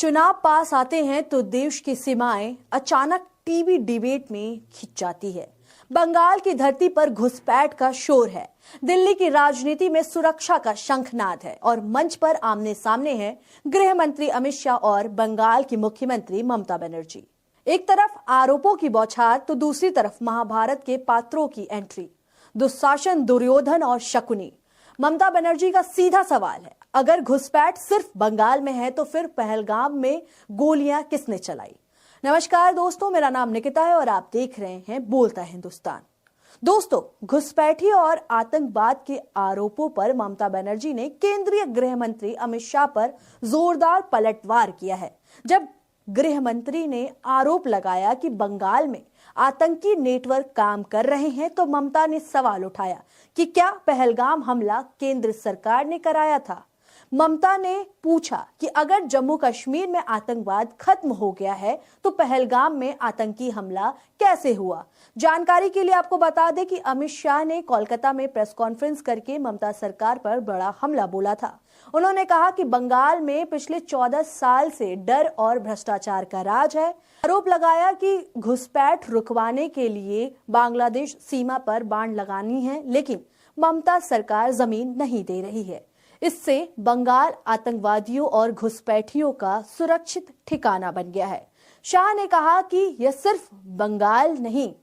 चुनाव पास आते हैं तो देश की सीमाएं अचानक टीवी डिबेट में खिंच जाती है। बंगाल की धरती पर घुसपैठ का शोर है। दिल्ली की राजनीति में सुरक्षा का शंखनाद है और मंच पर आमने सामने हैं गृह मंत्री अमित शाह और बंगाल की मुख्यमंत्री ममता बनर्जी। एक तरफ आरोपों की बौछार तो दूसरी तरफ महाभारत के पात्रों की एंट्री। दुशासन, दुर्योधन और शकुनी। ममता बनर्जी का सीधा सवाल है, अगर घुसपैठ सिर्फ बंगाल में है तो फिर पहलगाम में गोलियां किसने चलाई? नमस्कार दोस्तों, मेरा नाम निकिता है और आप देख रहे हैं बोलता हिंदुस्तान। दोस्तों, घुसपैठी और आतंकवाद के आरोपों पर ममता बनर्जी ने केंद्रीय गृह मंत्री अमित शाह पर जोरदार पलटवार किया है। जब गृह मंत्री ने आरोप लगाया कि बंगाल में आतंकी नेटवर्क काम कर रहे हैं तो ममता ने सवाल उठाया कि क्या पहलगाम हमला केंद्र सरकार ने कराया था। ममता ने पूछा कि अगर जम्मू कश्मीर में आतंकवाद खत्म हो गया है तो पहलगाम में आतंकी हमला कैसे हुआ। जानकारी के लिए आपको बता दें कि अमित शाह ने कोलकाता में प्रेस कॉन्फ्रेंस करके ममता सरकार पर बड़ा हमला बोला था। उन्होंने कहा कि बंगाल में पिछले 14 साल से डर और भ्रष्टाचार का राज है। आरोप लगाया कि घुसपैठ रुकवाने के लिए बांग्लादेश सीमा पर बाण लगानी है, लेकिन ममता सरकार जमीन नहीं दे रही है। इससे बंगाल आतंकवादियों और घुसपैठियों का सुरक्षित ठिकाना बन गया है। शाह ने कहा कि यह सिर्फ बंगाल नहीं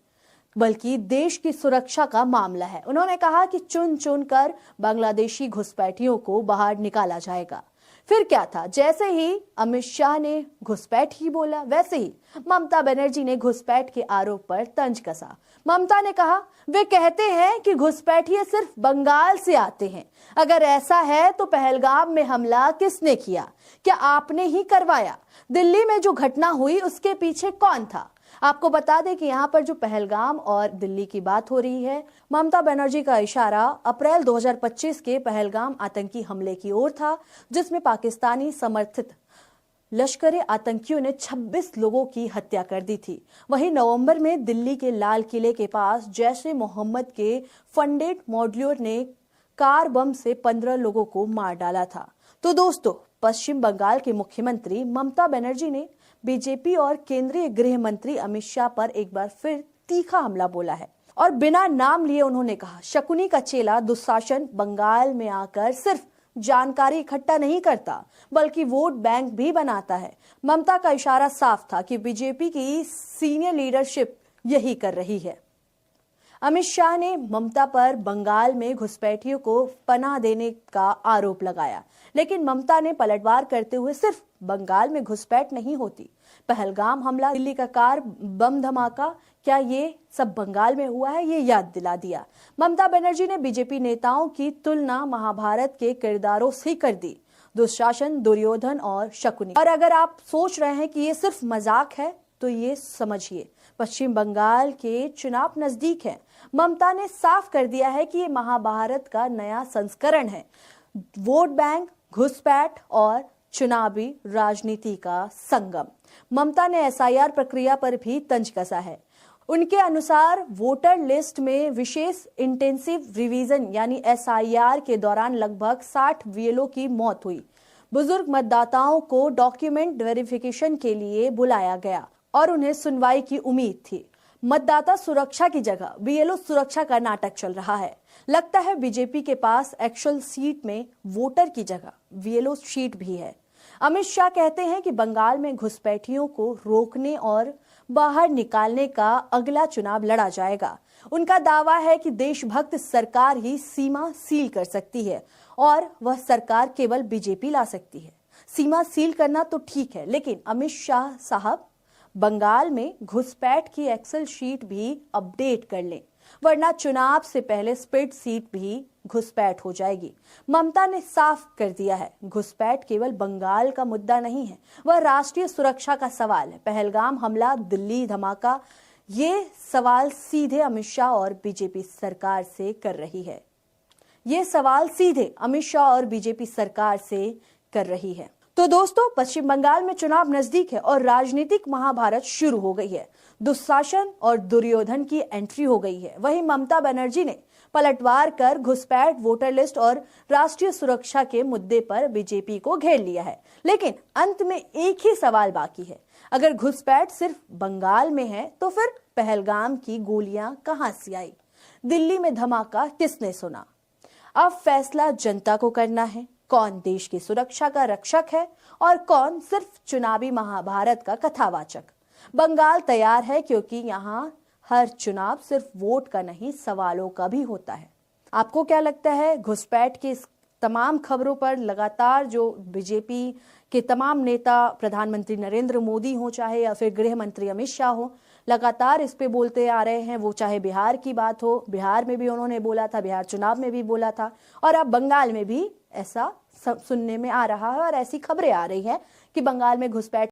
बल्कि देश की सुरक्षा का मामला है। उन्होंने कहा कि चुन चुन कर बांग्लादेशी घुसपैठियों को बाहर निकाला जाएगा। फिर क्या था, जैसे ही अमित शाह ने घुसपैठ ही बोला वैसे ही ममता बनर्जी ने घुसपैठ के आरोप पर तंज कसा। ममता ने कहा, वे कहते हैं कि घुसपैठिए सिर्फ बंगाल से आते हैं। अगर ऐसा है तो पहलगाम में हमला किसने किया? क्या आपने ही करवाया? दिल्ली में जो घटना हुई उसके पीछे कौन था? आपको बता दें कि यहाँ पर जो पहलगाम और दिल्ली की बात हो रही है, ममता बनर्जी का इशारा अप्रैल 2025 के पहलगाम आतंकी हमले की ओर था, जिसमें पाकिस्तानी समर्थित लश्करे आतंकियों ने 26 लोगों की हत्या कर दी थी। वहीं नवंबर में दिल्ली के लाल किले के पास जैश-ए-मोहम्मद के फंडेड मॉड्यूलर ने कार बम से 15 लोगों को मार डाला था। तो दोस्तों, पश्चिम बंगाल के मुख्यमंत्री ममता बनर्जी ने बीजेपी और केंद्रीय गृह मंत्री अमित शाह पर एक बार फिर तीखा हमला बोला है और बिना नाम लिए उन्होंने कहा, शकुनी का चेला दुशासन बंगाल में आकर सिर्फ जानकारी इकट्ठा नहीं करता बल्कि वोट बैंक भी बनाता है। ममता का इशारा साफ था कि बीजेपी की सीनियर लीडरशिप यही कर रही है। अमित शाह ने ममता पर बंगाल में घुसपैठियों को पनाह देने का आरोप लगाया, लेकिन ममता ने पलटवार करते हुए सिर्फ बंगाल में घुसपैठ नहीं होती, पहलगाम हमला, दिल्ली का कार बम धमाका, क्या ये सब बंगाल में हुआ है, ये याद दिला दिया। ममता बनर्जी ने बीजेपी नेताओं की तुलना महाभारत के किरदारों से कर दी, दुशासन, दुर्योधन और शकुनी। और अगर आप सोच रहे हैं कि ये सिर्फ मजाक है तो ये समझिए, पश्चिम बंगाल के चुनाव नजदीक है। ममता ने साफ कर दिया है कि ये महाभारत का नया संस्करण है, वोट बैंक, घुसपैठ और चुनावी राजनीति का संगम। ममता ने एसआईआर प्रक्रिया पर भी तंज कसा है। उनके अनुसार वोटर लिस्ट में विशेष इंटेंसिव रिवीजन यानी एसआईआर के दौरान लगभग 60 बीएलओ की मौत हुई। बुजुर्ग मतदाताओं को डॉक्यूमेंट वेरिफिकेशन के लिए बुलाया गया और उन्हें सुनवाई की उम्मीद थी। मतदाता सुरक्षा की जगह बीएलओ सुरक्षा का नाटक चल रहा है। लगता है बीजेपी के पास एक्चुअल सीट में वोटर की जगह बीएलओ शीट भी है। अमित शाह कहते हैं कि बंगाल में घुसपैठियों को रोकने और बाहर निकालने का अगला चुनाव लड़ा जाएगा। उनका दावा है कि देशभक्त सरकार ही सीमा सील कर सकती है और वह सरकार केवल बीजेपी ला सकती है। सीमा सील करना तो ठीक है, लेकिन अमित शाह साहब बंगाल में घुसपैठ की एक्सेल शीट भी अपडेट कर लें, वरना चुनाव से पहले स्प्रेड सीट भी घुसपैठ हो जाएगी। ममता ने साफ कर दिया है, घुसपैठ केवल बंगाल का मुद्दा नहीं है, वह राष्ट्रीय सुरक्षा का सवाल है। पहलगाम हमला, दिल्ली धमाका, ये सवाल सीधे अमित शाह और बीजेपी सरकार से कर रही है। ये सवाल सीधे अमित शाह और बीजेपी सरकार से कर रही है। तो दोस्तों, पश्चिम बंगाल में चुनाव नजदीक है और राजनीतिक महाभारत शुरू हो गई है। दुशासन और दुर्योधन की एंट्री हो गई है। वहीं ममता बनर्जी ने पलटवार कर घुसपैठ, वोटर लिस्ट और राष्ट्रीय सुरक्षा के मुद्दे पर बीजेपी को घेर लिया है। लेकिन अंत में एक ही सवाल बाकी है, अगर घुसपैठ सिर्फ बंगाल में है तो फिर पहलगाम की गोलियां कहां से आई? दिल्ली में धमाका किसने सुना? अब फैसला जनता को करना है, कौन देश की सुरक्षा का रक्षक है और कौन सिर्फ चुनावी महाभारत का कथावाचक। बंगाल तैयार है, क्योंकि यहां हर चुनाव सिर्फ वोट का नहीं, सवालों का भी होता है। आपको क्या लगता है, घुसपैठ की इस तमाम खबरों पर लगातार जो बीजेपी के तमाम नेता, प्रधानमंत्री नरेंद्र मोदी हो चाहे या फिर गृह मंत्री अमित शाह हो, लगातार इस पे बोलते आ रहे हैं। वो चाहे बिहार की बात हो, बिहार में भी उन्होंने बोला था, बिहार चुनाव में भी बोला था, और अब बंगाल में भी ऐसा सुनने में आ रहा है और ऐसी खबरें आ रही हैं कि बंगाल में घुसपैठ